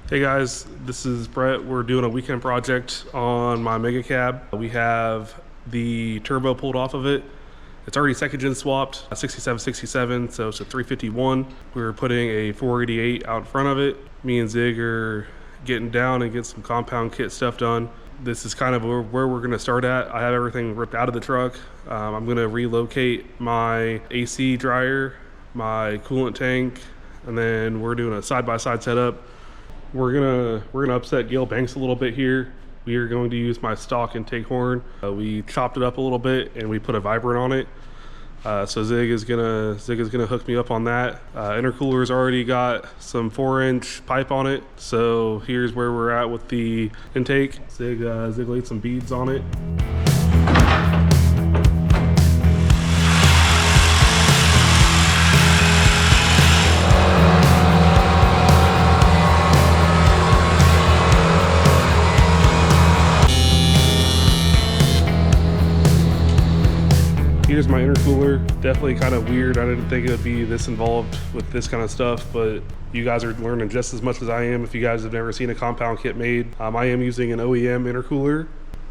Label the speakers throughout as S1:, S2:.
S1: Hey guys, this is Brett. We're doing a weekend project on my Mega Cab. We have the turbo pulled off of it. It's already second gen swapped, 6767, so it's a 351. We're putting a 488 out in front of it. Me and Zig are getting down and get some compound kit stuff done. This is kind of where we're gonna start at. I have everything ripped out of the truck. I'm gonna relocate my AC dryer, my coolant tank, and then we're doing a side-by-side setup. We're gonna upset Gale Banks a little bit here. We are going to use my stock intake horn. We chopped it up a little bit and we put a vibrant on it. So Zig is gonna hook me up on that. Intercooler's already got some 4-inch pipe on it. So here's where we're at with the intake. Zig laid some beads on it. Here's my intercooler. Definitely kind of weird. I didn't think it would be this involved with this kind of stuff, but you guys are learning just as much as I am. If you guys have never seen a compound kit made, I am using an OEM intercooler.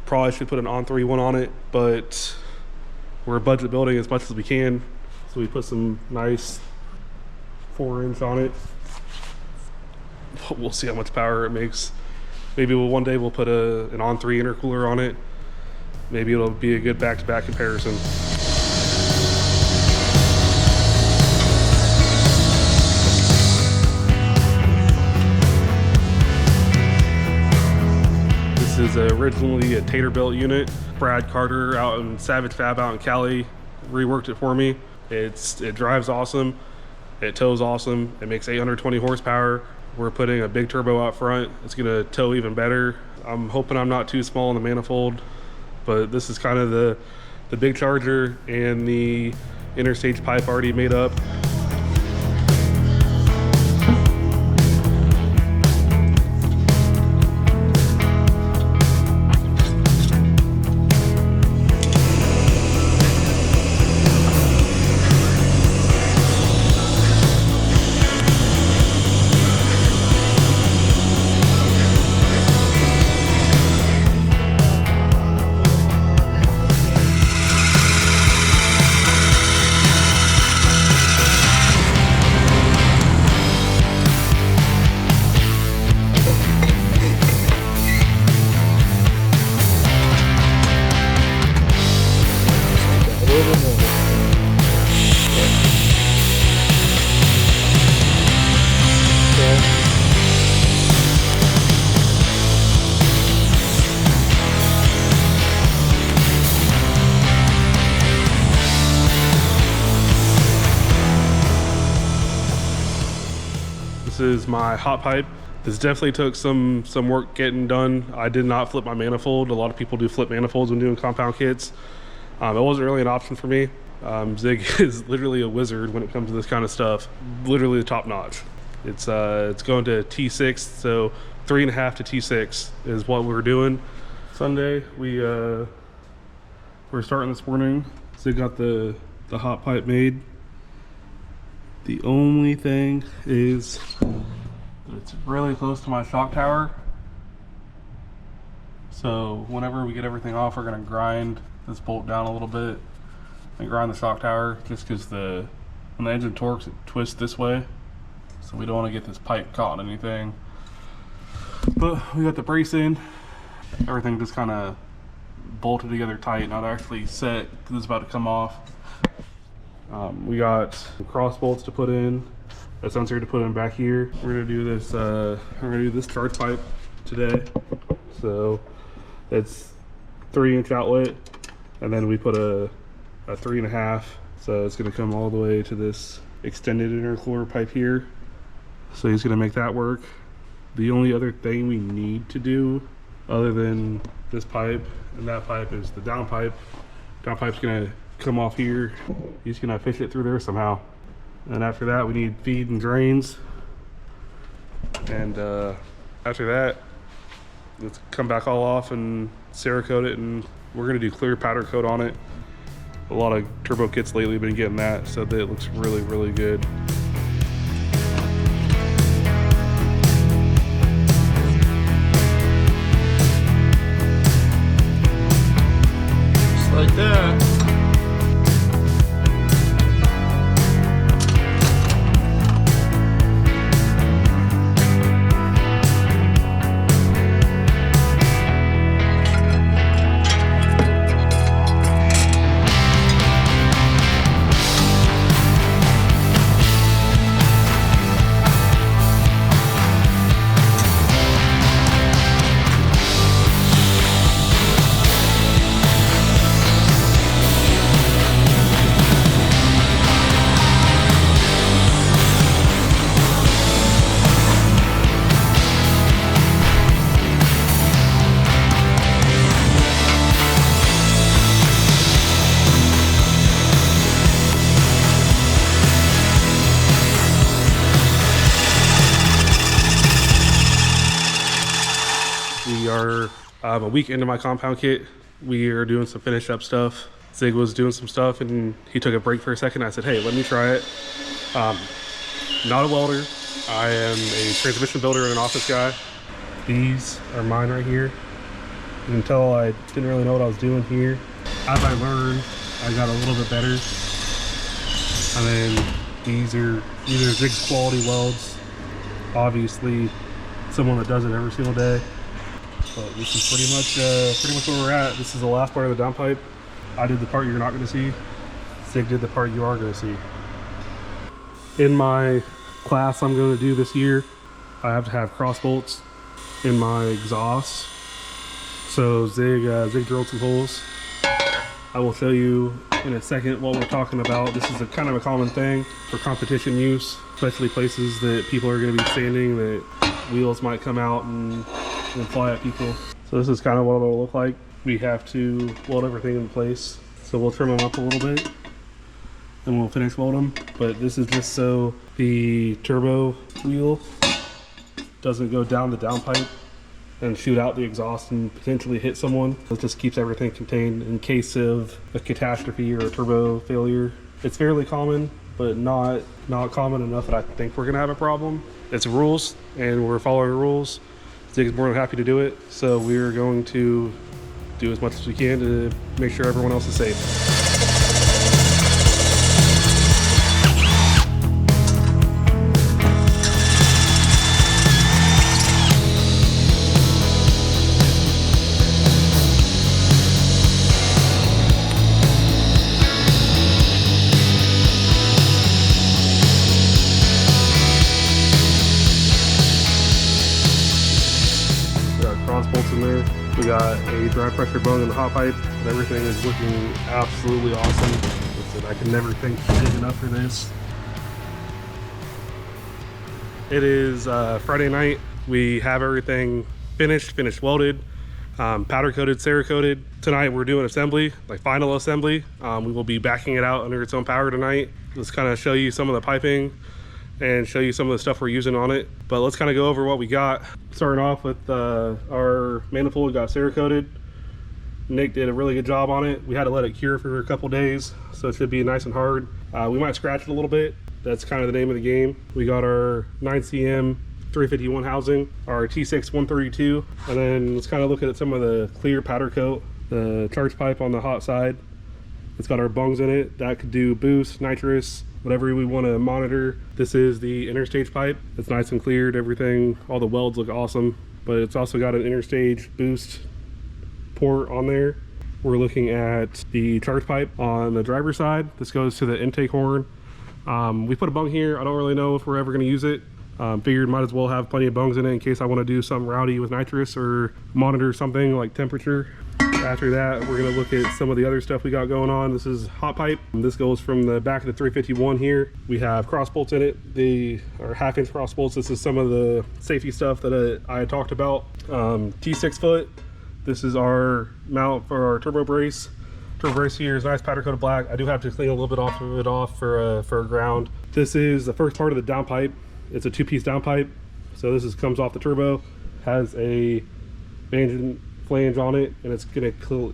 S1: Probably should put an On3 one on it, but we're budget building as much as we can. So we put some nice 4-inch on it. We'll see how much power it makes. Maybe one day we'll put an On3 intercooler on it. Maybe it'll be a good back-to-back comparison. This is originally a Taterbilt unit. Brad Carter out in Savage Fab out in Cali reworked it for me. It drives awesome. It tows awesome. It makes 820 horsepower. We're putting a big turbo out front. It's gonna tow even better. I'm hoping I'm not too small in the manifold, but this is kind of the big charger and the interstage pipe already made up. This is my hot pipe. This definitely took some work getting done. I did not flip my manifold. A lot of people do flip manifolds when doing compound kits. It wasn't really an option for me. Zig is literally a wizard when it comes to this kind of stuff. Literally the top notch. It's going to T6, so 3.5 to T6 is what we're doing. Sunday, we're starting this morning. Zig got the hot pipe made. The only thing is it's really close to my shock tower. So whenever we get everything off, we're gonna grind this bolt down a little bit and grind the shock tower, just because when the engine torques, it twists this way. So we don't want to get this pipe caught in anything. But we got the brace in. Everything just kind of bolted together tight, not actually set because it's about to come off. We got cross bolts to put in, a sensor to put in back here. We're gonna do this. We're gonna do this charge pipe today. So it's 3-inch outlet, and then we put a 3.5. So it's gonna come all the way to this extended intercooler pipe here. So he's gonna make that work. The only other thing we need to do, other than this pipe and that pipe, is the down pipe. Down pipe's gonna come off here. He's gonna fish it through there somehow. And after that, we need feed and drains. And after that, let's come back all off and Cerakote it, and we're gonna do clear powder coat on it. A lot of turbo kits lately been getting that, so that it looks really, really good. We are a week into my compound kit. We are doing some finish up stuff. Zig was doing some stuff and he took a break for a second. I said, hey, let me try it. Not a welder. I am a transmission builder and an office guy. These are mine right here. You can tell I didn't really know what I was doing here. As I learned, I got a little bit better. And then these are Zig's quality welds. Obviously, someone that does it every single day. But this is pretty much where we're at. This is the last part of the downpipe. I did the part you're not going to see. Zig did the part you are going to see. In my class I'm going to do this year, I have to have cross bolts in my exhaust. So Zig drilled some holes. I will show you in a second what we're talking about. This is a kind of a common thing for competition use, especially places that people are going to be standing that wheels might come out and fly at people. So this is kind of what it'll look like. We have to weld everything in place. So we'll trim them up a little bit and we'll finish weld them. But this is just so the turbo wheel doesn't go down the downpipe and shoot out the exhaust and potentially hit someone. It just keeps everything contained in case of a catastrophe or a turbo failure. It's fairly common, but not common enough that I think we're gonna have a problem. It's rules and we're following rules. Zig's more than happy to do it. So we're going to do as much as we can to make sure everyone else is safe. Bolts in there. We got a dry pressure bung in the hot pipe and everything is looking absolutely awesome. Listen, I can never think big enough for this. It is Friday night. We have everything finished welded, powder coated, Cerakoted. Tonight we're doing assembly, like final assembly. We will be backing it out under its own power tonight. Let's kind of show you some of the piping and show you some of the stuff we're using on it. But let's kind of go over what we got. Starting off with our manifold got Cerakoted. Nick did a really good job on it. We had to let it cure for a couple days, so it should be nice and hard. We might scratch it a little bit. That's kind of the name of the game. We got our 9cm 351 housing, our T6 132, and then let's kind of look at some of the clear powder coat, the charge pipe on the hot side. It's got our bungs in it. That could do boost, nitrous, whatever we want to monitor. This is the interstage pipe. It's nice and cleared, everything, all the welds look awesome, but it's also got an interstage boost port on there. We're looking at the charge pipe on the driver's side. This goes to the intake horn. We put a bung here. I don't really know if we're ever going to use it. Figured might as well have plenty of bungs in it in case I want to do something rowdy with nitrous or monitor something like temperature. After that, we're going to look at some of the other stuff we got going on. This is hot pipe. This goes from the back of the 351 here. We have cross bolts in it. They are 1/2 inch cross bolts. This is some of the safety stuff that I had talked about. T6 foot. This is our mount for our turbo brace. Turbo brace here is nice powder coated black. I do have to clean a little bit of it off for a ground. This is the first part of the downpipe. It's a 2-piece downpipe. So this comes off the turbo. Has a engine flange on it, and it's gonna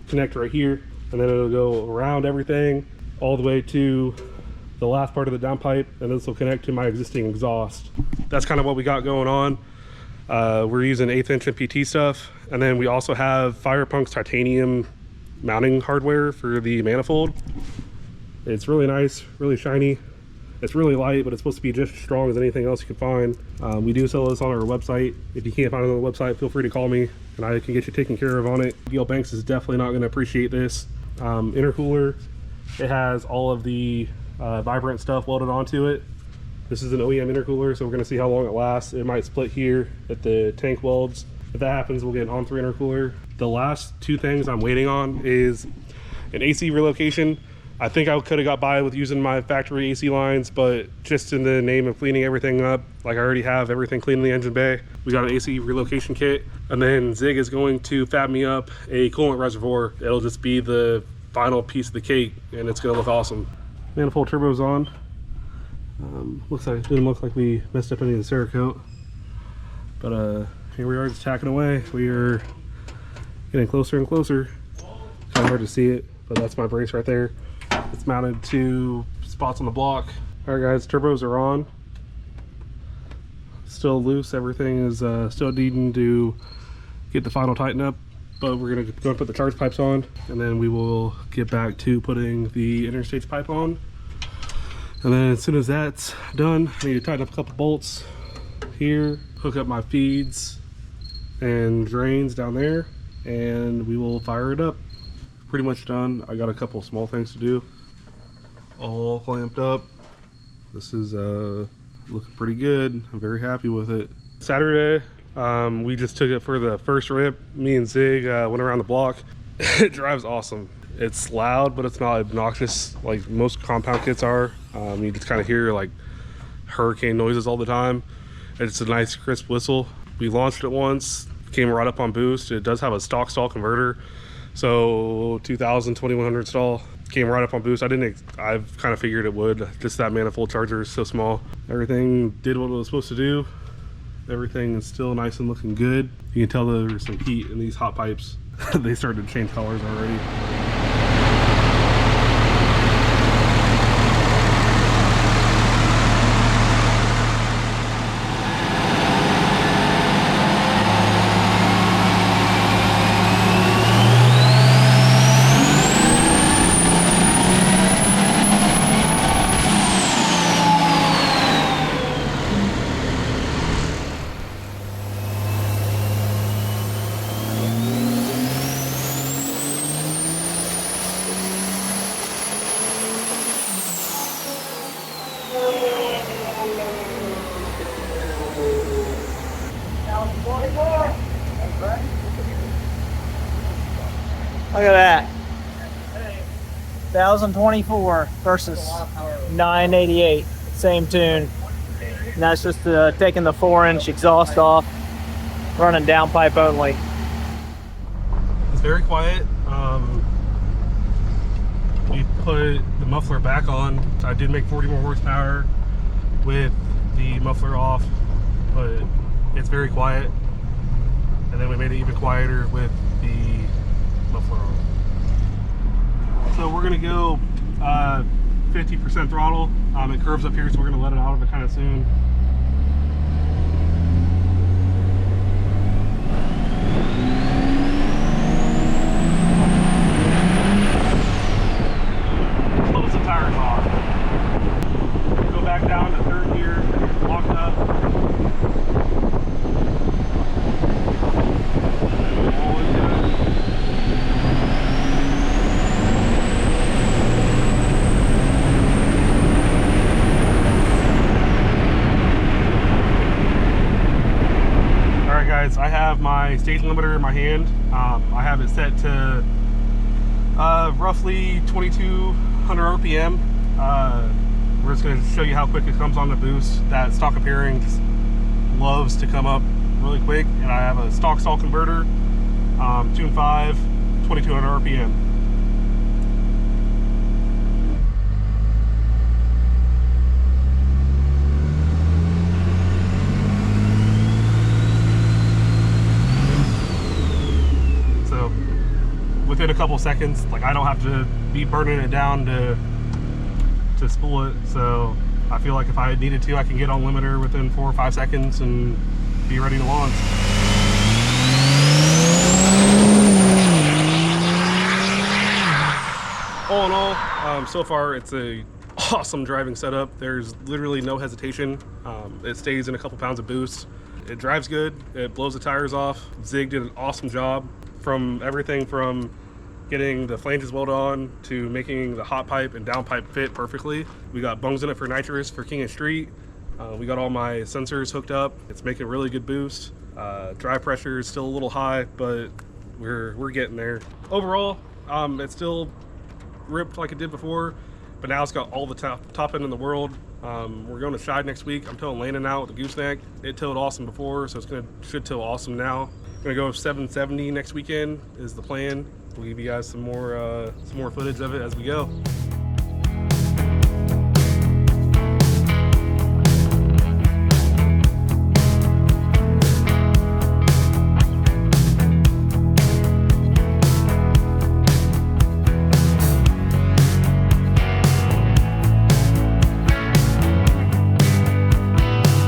S1: connect right here, and then it'll go around everything all the way to the last part of the downpipe, and this will connect to my existing exhaust. That's kind of what we got going on. We're using 1/8 inch MPT stuff, and then we also have Firepunk's titanium mounting hardware for the manifold. It's really nice, really shiny. It's really light, but it's supposed to be just as strong as anything else you can find. We do sell this on our website. If you can't find it on the website, feel free to call me and I can get you taken care of on it. DL Banks is definitely not going to appreciate this. Intercooler, it has all of the vibrant stuff welded onto it. This is an OEM intercooler, so we're going to see how long it lasts. It might split here at the tank welds. If that happens, we'll get an on-3 intercooler. The last two things I'm waiting on is an AC relocation. I think I could have got by with using my factory AC lines, but just in the name of cleaning everything up, like I already have everything clean in the engine bay, we got an AC relocation kit. And then Zig is going to fab me up a coolant reservoir. It'll just be the final piece of the cake, and it's gonna look awesome. Manifold turbo's on. Looks like it didn't look like we messed up any of the Cerakote, but here we are just tacking away. We are getting closer and closer. Kind of hard to see it, but that's my brace right there. It's mounted to spots on the block. All right guys, turbos are on. Still loose, everything is still needing to get the final tighten up, but we're gonna go and put the charge pipes on, and then we will get back to putting the interstage pipe on. And then as soon as that's done, I need to tighten up a couple bolts here, hook up my feeds and drains down there, and we will fire it up. Pretty much done. I got a couple small things to do. All clamped up. This is looking pretty good. I'm very happy with it. Saturday, we just took it for the first rip. Me and Zig went around the block. It drives awesome. It's loud, but it's not obnoxious like most compound kits are. You just kind of hear like hurricane noises all the time. It's a nice crisp whistle. We launched it once, came right up on boost. It does have a stock stall converter, so 2000, 2100 stall. Came right up on boost. I've kind of figured it would. Just that manifold charger is so small. Everything did what it was supposed to do. Everything is still nice and looking good. You can tell there's some heat in these hot pipes. They started to change colors already.
S2: Look at that. 1024 versus 988. Same tune. And that's just taking the 4-inch exhaust off, running downpipe only.
S1: It's very quiet. We put the muffler back on. I did make 40 more horsepower with the muffler off, but it's very quiet. And then we made it even quieter with the muffler on. So we're gonna go 50% throttle. It curves up here, so we're gonna let it out of it kind of soon. Close the tires off. Go back down to third gear, locked up. All is good. Alright guys, I have my stage limiter in my hand. I have it set to roughly 2200 RPM. We're just going to show you how quick it comes on the boost. That stock appearing just loves to come up really quick, and I have a stock stall converter, tune 5, 2200 RPM. So within a couple seconds, like I don't have to be burning it down to spool it, so I feel like if I needed to, I can get on limiter within 4 or 5 seconds and be ready to launch. All in all, so far it's a awesome driving setup. There's literally no hesitation. It stays in a couple pounds of boost. It drives good. It blows the tires off. Zig did an awesome job from everything from getting the flanges welded on to making the hot pipe and down pipe fit perfectly. We got bungs in it for nitrous for King and Street. We got all my sensors hooked up. It's making a really good boost. Drive pressure is still a little high, but we're getting there. Overall, it's still ripped like it did before, but now it's got all the top end in the world. We're going to Shide next week. I'm towing Landon out with the gooseneck. It towed awesome before, so should tow awesome now. Gonna go 770 next weekend is the plan. We'll give you guys some more footage of it as we go.